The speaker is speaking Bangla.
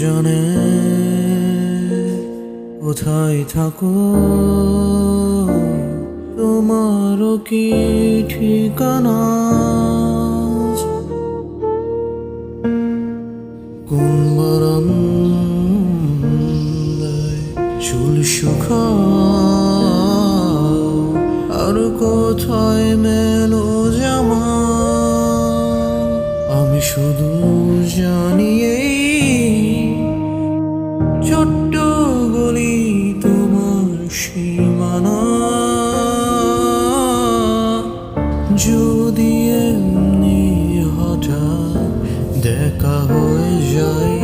জানে কোথায় থাকো, তোমারও কি ঠিকানা? কোন বারান্দায় চুল শুকাও, আর কোথায় মেলো জামা? আমি শুধু জানি এই ছোট্ট গলি তোমার সীমানা। যদি এমনি হঠাৎ দেখা হয়ে যায়,